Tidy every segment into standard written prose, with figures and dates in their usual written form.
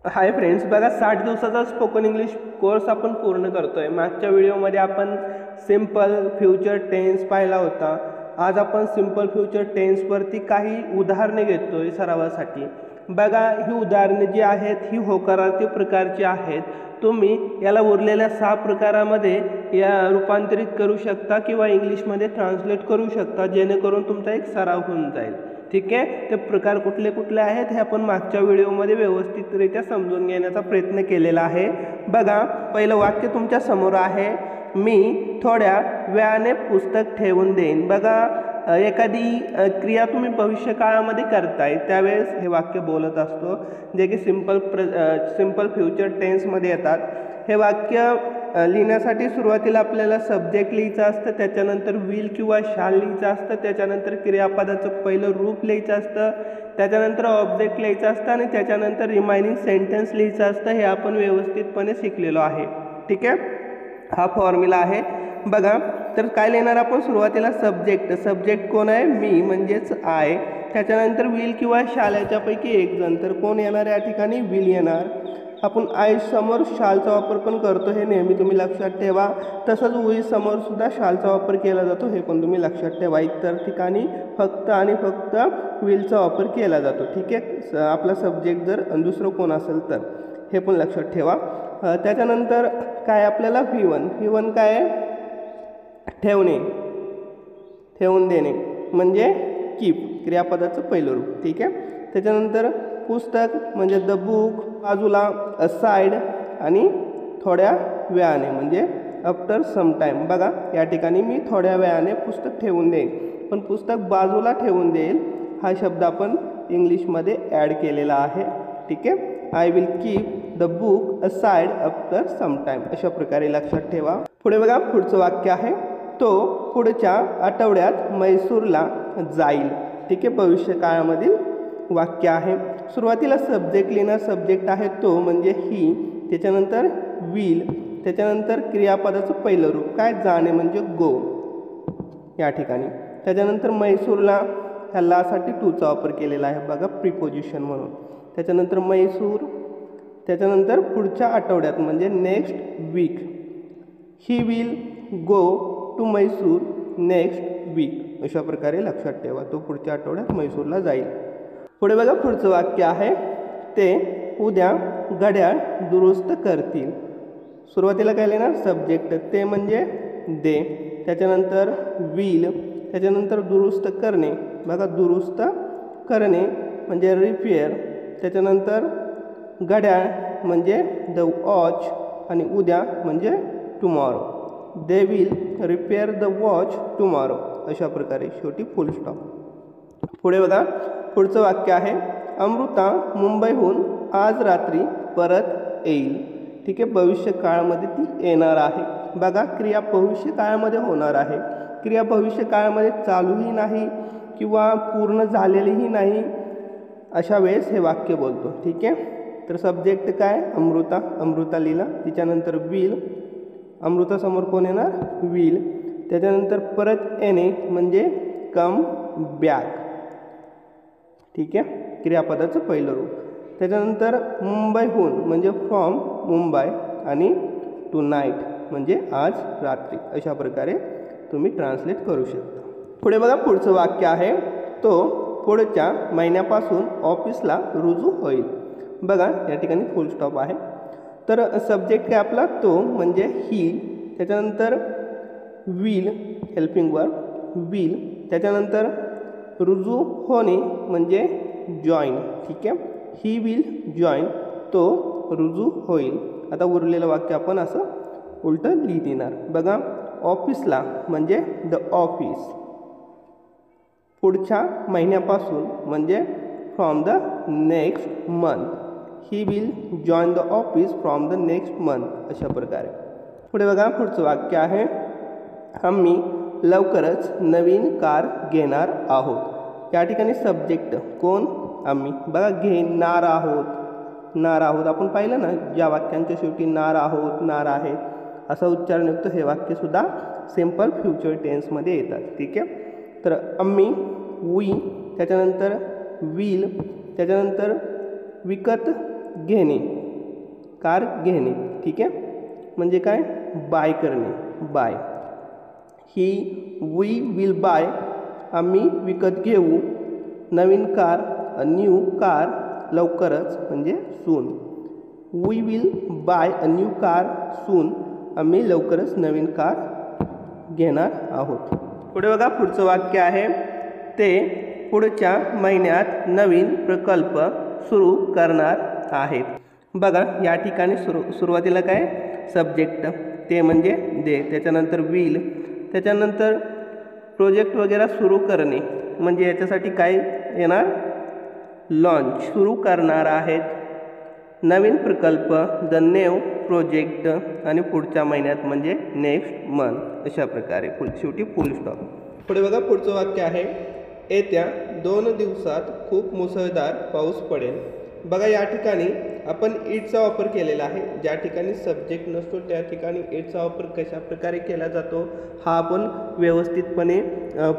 Hi friends, बघा 60 दिवसाचा spoken English course आपण पूर्ण करतोय। मागच्या व्हिडिओमध्ये आपण सिंपल फ्युचर टेन्स पाहिला होता। आज आपण सिंपल फ्युचर टेन्सवरती काही उदाहरणे घेतोय सरावासाठी। बघा, ही उदाहरणे जी आहेत ही होकारार्थी प्रकारची आहेत। तुम्ही याला उरलेल्या 6 प्रकारामध्ये या रूपांतरित करू शकता किंवा इंग्लिशमध्ये ट्रान्सलेट करू शकता, जेणेकरून तुमचा एक सराव होऊन जाईल। ठीक आहे, ते प्रकार कुठले कुठले आहेत हे आपण मागच्या व्हिडिओमध्ये व्यवस्थितरित्या समजून घेण्याचा प्रयत्न केलेला आहे। बघा, पहिलं वाक्य तुमच्या समोर आहे, मी थोड्या वेळाने पुस्तक ठेवून देईन। बघा, एखादी क्रिया तुम्ही भविष्यकाळामध्ये करताय त्यावेळेस हे वाक्य बोलत असतो, जे की सिंपल फ्युचर टेन्समध्ये येतात। हे वाक्य लिहिण्यासाठी सुरुवातीला आपल्याला सब्जेक्ट लिहायचं असतं, त्याच्यानंतर विल किंवा शाल लिहायचं असतं, त्याच्यानंतर क्रियापदाचं पहिलं रूप लिहायचं असतं, त्याच्यानंतर ऑब्जेक्ट लिहायचं असतं आणि त्याच्यानंतर रिमाइनिंग सेंटेन्स लिहायचं असतं। हे आपण व्यवस्थितपणे शिकलेलो आहे। ठीक आहे, हा फॉर्म्युला आहे। बघा, तर काय लिहिणार आपण सुरुवातीला सब्जेक्ट कोण आहे, मी म्हणजेच आय। त्याच्यानंतर विल किंवा शाल याच्यापैकी एक जण, तर कोण येणार या ठिकाणी, विल येणार। आपण आय समोर शालचा वापर पण करतो, हे नेहमी तुम्ही लक्षात ठेवा। तसंच विल समोर सुद्धा शालचा वापर केला जातो, हे पण तुम्ही लक्षात ठेवा। इतर ठिकाणी फक्त आणि फक्त विलचा वापर केला जातो। ठीक आहे, आपला सब्जेक्ट जर दुसरं कोण असेल तर हे पण लक्षात ठेवा। त्याच्यानंतर काय आपल्याला V1 काय आहे, ठेवून देणे म्हणजे कीप, क्रियापदाचं पहिलं रूप। ठीक आहे, त्याच्यानंतर पुस्तक म्हणजे द बुक, बाजूला असाइड आणि थोड्या वेळाने म्हणजे आफ्टर सम टाइम। बघा, या ठिकाणी मी थोड्या वेळाने पुस्तक ठेवून देईन, पण पुस्तक बाजूला ठेवून देईल हा शब्द आपण इंग्लिशमध्ये ॲड केलेला आहे। ठीक आहे, I will keep the book aside after some time, अशा प्रकारे लक्षात ठेवा। पुढे बघा, पुढचं वाक्य आहे, तो पुढच्या आठवड्यात म्हैसूरला जाईल। ठीक आहे, भविष्यकाळामधील वाक्य आहे। सुरुवातीला सब्जेक्ट लिहिणार, सब्जेक्ट आहे तो म्हणजे ही, त्याच्यानंतर विल, त्याच्यानंतर क्रियापदाचं पहिलं रूप काय, जाणे म्हणजे गो या ठिकाणी। त्याच्यानंतर म्हैसूरला, ह्या लासाठी टूचा वापर केलेला आहे बघा, प्रिपोजिशन म्हणून। त्याच्यानंतर म्हैसूर, त्याच्यानंतर पुढच्या आठवड्यात म्हणजे next week, he will go to Mysore next week, अशा प्रकारे लक्षात ठेवा, तो पुढच्या आठवड्यात म्हैसूरला जाईल। पुढे बघा, पुढचं वाक्य आहे, ते उद्या घड्याळ दुरुस्त करतील। सुरुवातीला काय लिहिणार, सब्जेक्ट ते म्हणजे दे, त्याच्यानंतर विल, त्याच्यानंतर दुरुस्त करणे। बघा, दुरुस्त करणे म्हणजे रिपेअर, त्याच्यानंतर घड्याळ म्हणजे द वॉच आणि उद्या म्हणजे tomorrow, they will repair the watch tomorrow, अशा प्रकारे शेवटी फुल स्टॉप। पुढे बघा, पुढचं वाक्य आहे, अमृता मुंबईहून आज रात्री परत येईल। ठीक आहे, भविष्यकाळामध्ये ती येणार आहे। बघा, क्रिया भविष्यकाळामध्ये होणार आहे, क्रिया भविष्यकाळामध्ये चालूही नाही किंवा पूर्ण झालेलीही नाही, अशा वेळेस हे वाक्य बोलतो। ठीक आहे, तर सब्जेक्ट काय, अमृता लिहिला, तिच्यानंतर विल, अमृतासमोर कोण येणार, विल, त्याच्यानंतर परत येणे म्हणजे कम बॅक। ठीक आहे, क्रियापदाचं पहिलं रूप, त्याच्यानंतर मुंबईहून म्हणजे फ्रॉम मुंबई आणि टू नाईट म्हणजे आज रात्री, अशा प्रकारे तुम्ही ट्रान्सलेट करू शकता। पुढे बघा, पुढचं वाक्य आहे, तो पुढच्या महिन्यापासून ऑफिसला रुजू होईल। बघा, या ठिकाणी फुल स्टॉप आहे। तर सब्जेक्ट काय आपला, तो म्हणजे ही, त्याच्यानंतर विल हेल्पिंग वर्ब विल, त्याच्यानंतर रुजू होणे म्हणजे जॉईन। ठीक आहे, ही विल जॉईन, तो रुजू होईल। आता उरलेलं वाक्य आपण असं उलटं लिहित येणार। बघा, ऑफिसला म्हणजे द ऑफिस, पुढच्या महिन्यापासून म्हणजे from the next month, he will join the office from the next month, अशा प्रकारे। पुढे बघा, पुढचं वाक्य आहे, आम्ही लवकरच नवीन कार घेणार आहोत। या ठिकाणी सब्जेक्ट कोण, आम्ही। बघा, घेणार आहोत आपण पाहिलं ना, ज्या वाक्यांच्या शेवटी नार आहोत, नार आहे असा उच्चार निघतो, हे वाक्य सुद्धा सिंपल फ्युचर टेन्समध्ये येतात। ठीक आहे, तर आम्ही, वी, त्याच्यानंतर विल, त्याच्यानंतर विकत घेणे, कार घेणे, ठीक आहे. म्हणजे काय, बाय करणे, बाय. वी विल बाय, आम्ही विकत घेऊ नवीन कार, अ न्यू कार, लवकरच म्हणजे soon. We will buy a new car soon, आम्ही लवकरच नवीन कार घेणार आहोत. पुढे बघा, पुढचं वाक्य आहे ते पुढच्या महिन्यात नवीन प्रकल्प सुरू करणार आहेत. बघा या ठिकाणी सुरुवातीला काय, सब्जेक्ट ते म्हणजे दे, त्याच्यानंतर विल, त्याच्यानंतर प्रोजेक्ट वगैरे सुरू करणे, म्हणजे याच्यासाठी काय येणार, लॉन्च, सुरू करणार आहेत नवीन प्रकल्प, द न्यू प्रोजेक्ट, आणि पुढच्या महिन्यात म्हणजे नेक्स्ट मंथ. अशा प्रकारे शेवटी फुल स्टॉप. पुढे बघा, पुढचं वाक्य आहे येत्या 2 दिवसात खूप मुसळधार पाऊस पडेल. बघा या ठिकाणी आपण इटचा वापर केलेला आहे. ज्या ठिकाणी सब्जेक्ट नसतो त्या ठिकाणी इटचा वापर कशा प्रकारे केला जातो हा आपण व्यवस्थितपणे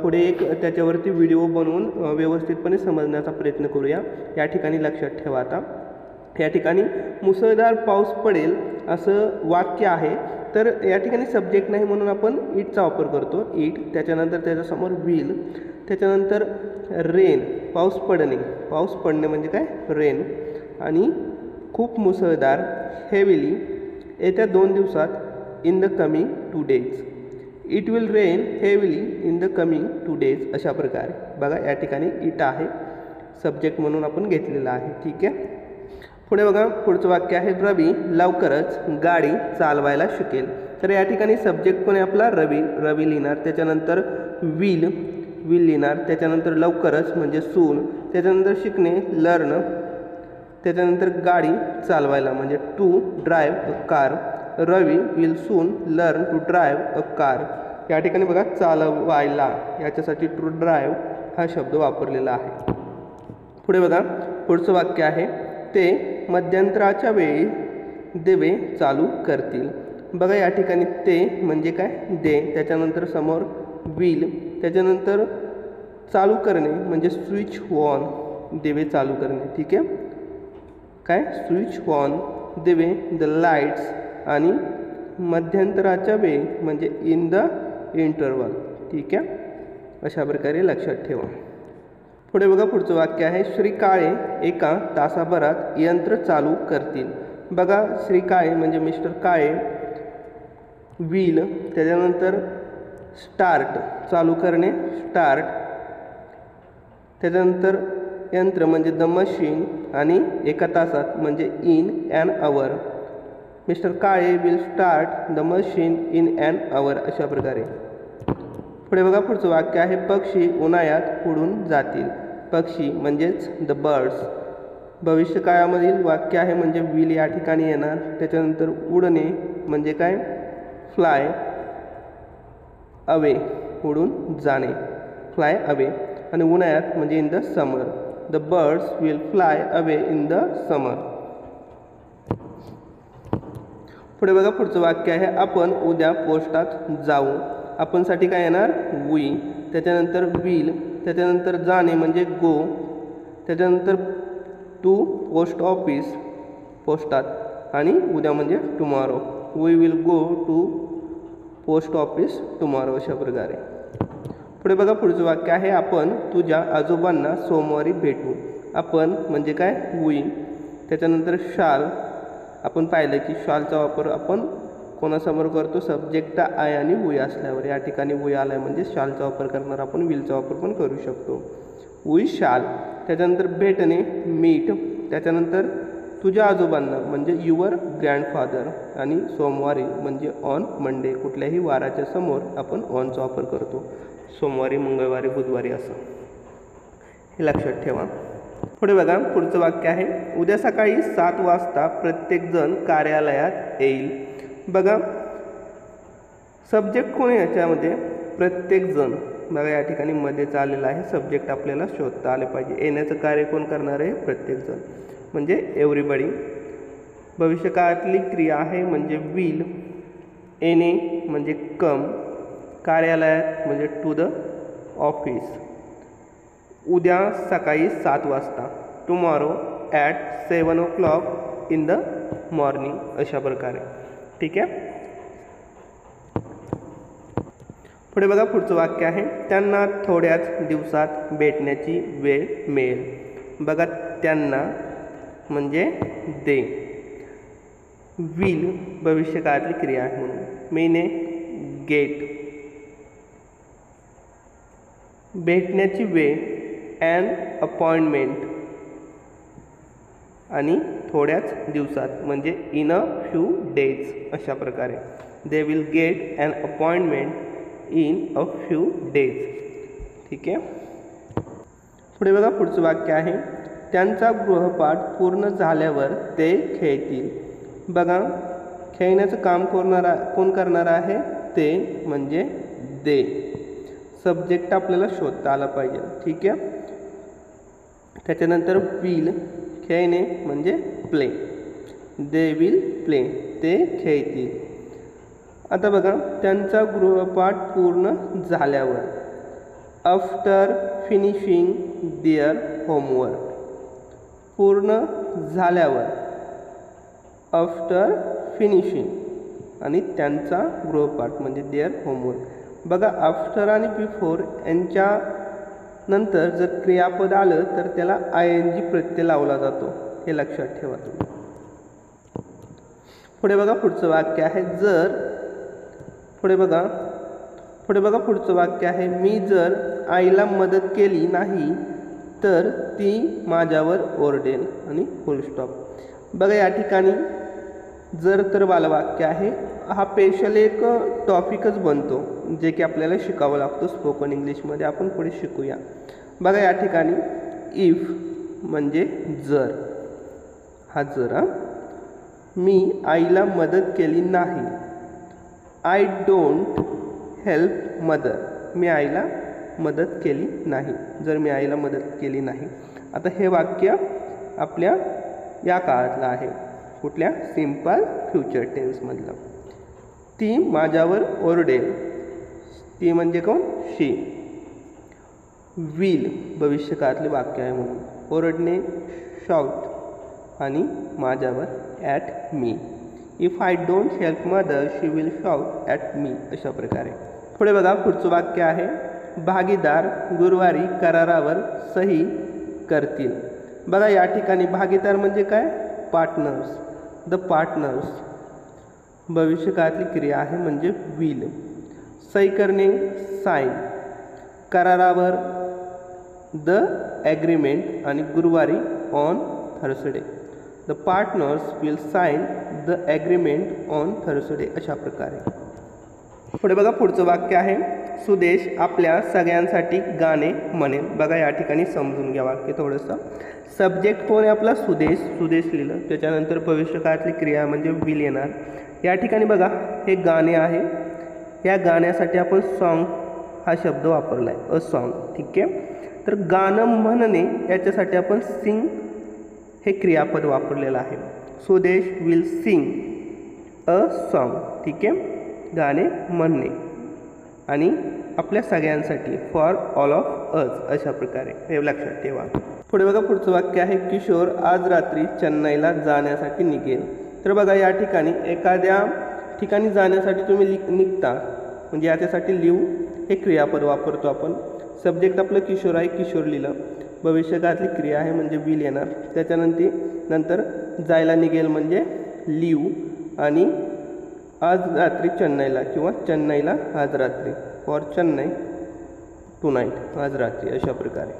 पुढे एक त्याच्यावरती व्हिडिओ बनवून व्यवस्थितपणे समजण्याचा प्रयत्न करूया. या ठिकाणी लक्षात ठेवा. आता या ठिकाणी मुसळधार पाऊस पडेल असं वाक्य आहे, तर या ठिकाणी सब्जेक्ट नाही म्हणून आपण इटचा वापर करतो, इट. त्याच्यानंतर त्याच्यासमोर विल, त्याच्यानंतर रेन, पाऊस पडणे, पाऊस पडणे म्हणजे काय, रेन, आणि खूप मुसळधार, हेविली, येत्या 2 दिवसात, in the coming 2 days. It will rain heavily in the coming 2 days. अशा प्रकारे बघा या ठिकाणी इट आहे, सब्जेक्ट म्हणून आपण घेतलेला आहे, ठीक आहे. पुढे बघा, पुढचं वाक्य आहे रवी लवकरच गाडी चालवायला शिकेल. तर या ठिकाणी सब्जेक्ट कोण आहे आपला, रवी, रवी लिहिणार, त्याच्यानंतर विल, विल लिहिणार, त्याच्यानंतर लवकरच म्हणजे सून, त्याच्यानंतर शिकणे, लर्न, त्याच्यानंतर गाडी चालवायला म्हणजे to drive a car. Ravi will soon learn to drive a car. या ठिकाणी बघा चालवायला, याच्यासाठी टू ड्राईव्ह हा शब्द वापरलेला आहे. पुढे बघा, पुढचं वाक्य आहे ते मध्यंतराच्या वेळी दिवे चालू करतील. बघा या ठिकाणी ते म्हणजे काय, दे, त्याच्यानंतर समोर विल, त्याच्यानंतर चालू करणे म्हणजे स्विच ऑन, दिवे चालू करणे, ठीक आहे. काय, स्विच ऑन दिवे, द लाईट्स, आणि मध्यंतराच्या वेळी म्हणजे इन द इंटरवल, ठीक आहे. अशा प्रकारे लक्षात ठेवा. पुढे बघा, पुढचं वाक्य आहे श्री काळे एका तासाभरात यंत्र चालू करतील. बघा श्री काळे म्हणजे मिस्टर काळे, व्हील, त्याच्यानंतर स्टार्ट, चालू करणे, स्टार्ट, त्याच्यानंतर यंत्र म्हणजे द मशीन, आणि एका तासात म्हणजे in an hour. Mister Kale will start the machine in an hour. अशा प्रकारे. पुढे बघा, पुढचं वाक्य आहे पक्षी उन्हाळ्यात उडून जातील. पक्षी म्हणजेच द बर्ड्स. भविष्यकाळामधील वाक्य आहे म्हणजे विल या ठिकाणी येणार. त्याच्यानंतर उडणे म्हणजे काय, फ्लाय अवे, उडून जाणे, फ्लाय अवे, आणि उन्हाळ्यात म्हणजे in the summer. The birds will fly away in the summer. पुढे बघा, पुढचं वाक्य आहे आपण उद्या पोस्टात जाऊ. आपणसाठी काय येणार, वी, त्याच्यानंतर विल, त्याच्यानंतर जाणे म्हणजे गो, त्याच्यानंतर टू पोस्ट ऑफिस, पोस्टात, आणि उद्या म्हणजे tomorrow. We will go to post office tomorrow. अशा प्रकारे. पुढे बघा, पुढचं वाक्य आहे आपण तुझ्या आजोबांना सोमवारी भेटू. आपण म्हणजे काय, वी, त्याच्यानंतर शाल. आपण पाहिलं की शालचा वापर आपण कोणासमोर करतो, सब्जेक्ट आय आणि वी असल्यावर. या ठिकाणी वी आलाय म्हणजे शालचा वापर करणार आपण, विलचा वापर पण करू शकतो. We shall. त्याच्यानंतर भेटणे, मीट, त्याच्यानंतर तुझ्या आजोबांना म्हणजे युअर ग्रँडफादर, आणि सोमवारी म्हणजे ऑन मंडे. कुठल्याही वाराच्या समोर आपण ऑनचा वापर करतो, सोमवारी, मंगळवारी, बुधवारी असं. हे लक्षात ठेवा. पुढे बघा, पुढचं वाक्य आहे उद्या सकाळी 7 वाजता प्रत्येकजण कार्यालयात येईल. बघा सब्जेक्ट कोण आहे याच्यामध्ये, प्रत्येकजण. बघा या ठिकाणी मध्येच आलेला आहे, सब्जेक्ट आपल्याला शोधता आले पाहिजे. येण्याचं कार्य कोण करणार आहे, प्रत्येकजण म्हणजे एव्हरीबडी. भविष्यकाळातली क्रिया आहे म्हणजे विल. येणे म्हणजे कम, कार्यालयात म्हणजे टू द ऑफिस. उद्या सकाळी 7 वाजता, tomorrow at 7 o'clock in the morning, अशा प्रकारे. ठीक आहे. पुढे बघा पुढचं वाक्य आहे, त्यांना थोड्याच दिवसात भेटण्याची वेळ मिळेल. बघा त्यांना म्हणजे दे, विल भविष्यकाळातली क्रिया आहे म्हणून, मीने गेट, भेटण्याची वेळ ॲन अपॉइंटमेंट, आणि थोड्याच दिवसात म्हणजे इन अ फ्यू डेज, अशा प्रकारे. They will get an appointment in a few days. ठीक आहे. पुढे बघा पुढचं वाक्य आहे, त्यांचा गृहपाठ पूर्ण झाल्यावर ते खेळतील. बघा खेळण्याचं काम कोण करणार आहे, ते म्हणजे दे. सब्जेक्ट आपल्याला शोधता आला पाहिजे. ठीक आहे. त्याच्यानंतर विल, खेळणे म्हणजे प्ले, दे विल प्ले, ते खेळतील. आता बघा त्यांचा गृहपाठ पूर्ण झाल्यावर, आफ्टर फिनिशिंग देअर होमवर्क, पूर्ण झाल्यावर, आफ्टर फिनिशिंग, आणि त्यांचा गृहपाठ म्हणजे देअर होमवर्क. बघा आफ्टर आणि बिफोर यांच्या नंतर जर क्रियापद आलं तर त्याला ING प्रत्यय लावला जातो, हे लक्षात ठेवा तुम्ही. पुढे बघा पुढचं वाक्य आहे, पुढे बघा पुढचं वाक्य आहे, मी जर आईला मदत केली नाही तर ती माझ्यावर ओरडेल, आणि फुल स्टॉप. बघा या ठिकाणी जर तर वाला वाक्य आहे. हा स्पेशल एक टॉपिकच बनतो जे की आपल्याला शिकावं लागतो स्पोकन इंग्लिशमध्ये. आपण पुढे शिकूया. बघा या ठिकाणी इफ म्हणजे जर, हा जर, मी आईला मदत केली नाही, आय डोंट हेल्प मदर, मी आईला मदत केली नाही, जर मी आईला मदत केली नाही. आता हे वाक्य आपल्या या काळातलं आहे, कुठल्या, सिम्पल फ्युचर टेन्समधलं. ती माझ्यावर ओरडेल, ती म्हणजे कोण, शी. विल भविष्यकाळातले वाक्य आहे म्हणून, ओरडणे शाउट, आणि माझ्यावर at me. If I don't help mother she will shout at me, अशा प्रकारे. पुढे बघा पुढचं वाक्य आहे, भागीदार गुरुवारी करारावर सही करतील. बघा या ठिकाणी भागीदार म्हणजे काय, पार्टनर्स, द पार्टनर्स, भविष्यकाळातली क्रिया आहे म्हणजे विल. सही करणे साइन, करारावर द ॲग्रीमेंट, आणि गुरुवारी on Thursday. The partners will sign the agreement on Thursday, अशा प्रकारे. पुढे बघा पुढचं वाक्य आहे, सुदेश आपल्या सगळ्यांसाठी गाणे म्हणेल. बघा या ठिकाणी समजून घ्या वाक्य थोडंसं. सब्जेक्ट कोण आहे आपला, सुदेश, सुदेश लिहिलं. त्याच्यानंतर भविष्यकाळातली क्रिया म्हणजे विल येणार. या ठिकाणी बघा हे गाणे आहे, या गाण्यासाठी आपण सॉन्ग हा शब्द वापरला आहे, अ सॉन्ग. ठीक आहे. तर गाणं म्हणणे याच्यासाठी आपण सिंग हे क्रियापद वापरलेलं आहे. Sudesh will sing a song. ठीक आहे. गाणे म्हणणे, आणि आपल्या सगळ्यांसाठी, फॉर ऑल ऑफ अस, अशा प्रकारे, हे लक्षात ठेवा. पुढे बघा पुढचं वाक्य आहे, किशोर आज रात्री चेन्नईला जाण्यासाठी निघेल. तर बघा या ठिकाणी एखाद्या ठिकाणी जाण्यासाठी तुम्ही निघता म्हणजे याच्यासाठी लिव हे क्रियापद वापरतो आपण. सब्जेक्ट आपलं किशोर आहे, किशोर लिहिलं. भविष्यकाळातली क्रिया आहे म्हणजे विल येणार. त्याच्यानंतर जायला निघेल म्हणजे लिव, आणि आज रात्री चेन्नईला किंवा चेन्नईला आज रात्री, फॉर चेन्नई टू नाईट, आज रात्री, अशा प्रकारे.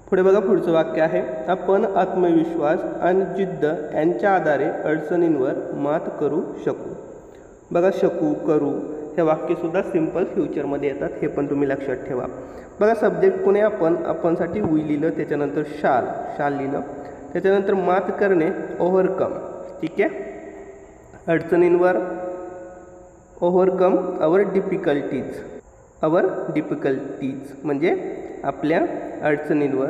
पुढे बघा पुढचं वाक्य आहे, आपण आत्मविश्वास आणि जिद्द यांच्या आधारे अडचणींवर मात करू शकू. बघा शकू, करू हे वाक्यसुद्धा सिम्पल फ्युचरमध्ये येतात, हे पण तुम्ही लक्षात ठेवा. बघा सब्जेक्ट कोणी आपणसाठी वी लिहिलं, त्याच्यानंतर शाल लिहिलं. त्याच्यानंतर मात करणे ओव्हरकम. ठीक आहे. अडचणींवर ओव्हरकम अवर डिफिकल्टीज म्हणजे आपल्या अडचणींवर.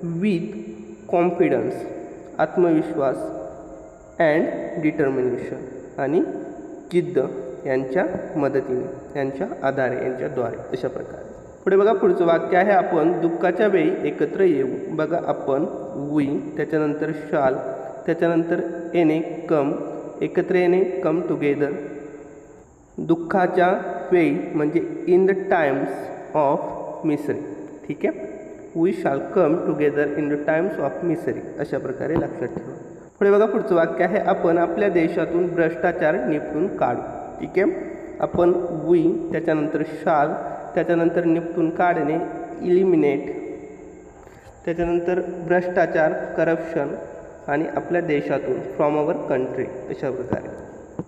विथ कॉन्फिडन्स आत्मविश्वास, अँड डिटर्मिनेशन आणि जिद्द यांच्या मदतीने, यांच्या आधारे, यांच्याद्वारे, अशा प्रकारे. पुढे बघा पुढचं वाक्य आहे, आपण दुःखाच्या वेळी एकत्र येऊ. बघा आपण वी, त्याच्यानंतर शाल, त्याच्यानंतर येणे कम, एकत्र येणे कम टुगेदर. दुःखाच्या वेळी म्हणजे in the times of misery. ठीक आहे, we shall come together in the times of misery. अशा प्रकारे लक्षात ठेवा. पुढे बघा पुढचं वाक्य आहे, आपण आपल्या देशातून भ्रष्टाचार निपटून काढू. ठीक आहे, आपण वी, त्याच्यानंतर शाल, त्याच्यानंतर निपटून काढणे इलिमिनेट, त्याच्यानंतर भ्रष्टाचार करप्शन आणि आपल्या देशातून फ्रॉम अवर कंट्री. अशा प्रकारे.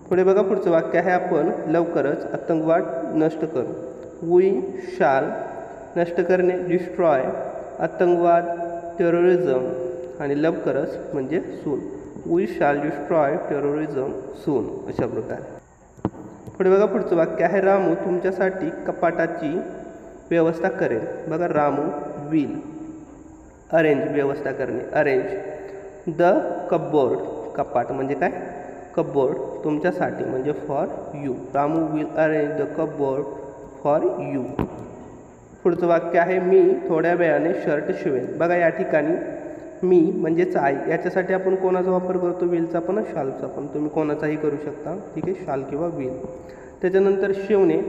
पुढे बघा पुढचं वाक्य आहे, आपण लवकरच आतंकवाद नष्ट करू. वी शाल, नष्ट करणे डिस्ट्रॉय, आतंकवाद टेररिझम आणि लवकरच म्हणजे soon. We shall destroy terrorism सून. अशा प्रकारे. पुढे बघा पुढचं वाक्य आहे, रामू तुमच्यासाठी कपाटाची व्यवस्था करेल. बघा रामू विल अरेंज, व्यवस्था करणे अरेंज द कपबोर्ड, कपाट म्हणजे काय कपबोर्ड, तुमच्यासाठी म्हणजे for you. Ramu will arrange the cupboard for you. पुढचं वाक्य आहे, मी थोड्या वेळाने शर्ट शिवेन. बघा या ठिकाणी मी म्हणजेच आई, याच्यासाठी आपण कोणाचा वापर करतो, विलचा पण शालचा पण. तुम्ही कोणाचाही करू शकता. ठीक आहे, शाल किंवा विल. त्याच्यानंतर शिवणे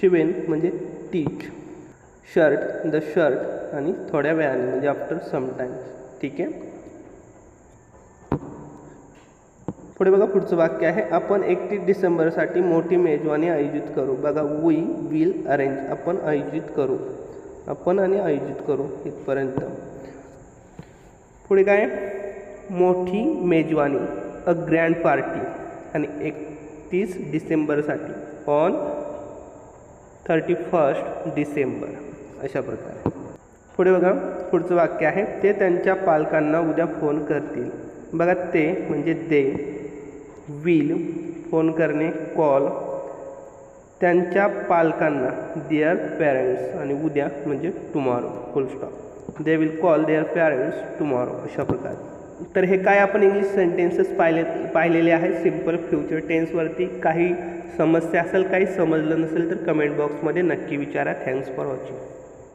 शिवेन म्हणजे टीच, शर्ट द शर्ट आणि थोड्या वेळाने म्हणजे आफ्टर समटाईम्स. ठीक आहे. पुढे बघा पुढचं वाक्य आहे, आपण 31 डिसेंबरसाठी मोठी मेजवानी आयोजित करू. बघा वी विल अरेंज, आपण आयोजित करू, आपण आणि आयोजित करू इथपर्यंत. पुढे काय, मोठी मेजवानी अ ग्रँड पार्टी आणि 31 डिसेंबरसाठी ऑन 31 डिसेंबर. अशा प्रकारे. पुढे बघा पुढचं वाक्य आहे, ते त्यांच्या पालकांना उद्या फोन करतील. बघा ते म्हणजे दे, विल फोन करणे कॉल, त्यांच्या पालकांना देअर पेरेंट्स आणि उद्या म्हणजे tomorrow full stop. They will call their parents tomorrow. अशा प्रकारे. तर हे काय आपण इंग्लिश सेंटेन्सेस पाहिलेले आहेत सिम्पल फ्युचर टेन्सवरती. काही समस्या असेल, काही समजलं नसेल तर कमेंट बॉक्समध्ये नक्की विचारा. Thanks for watching.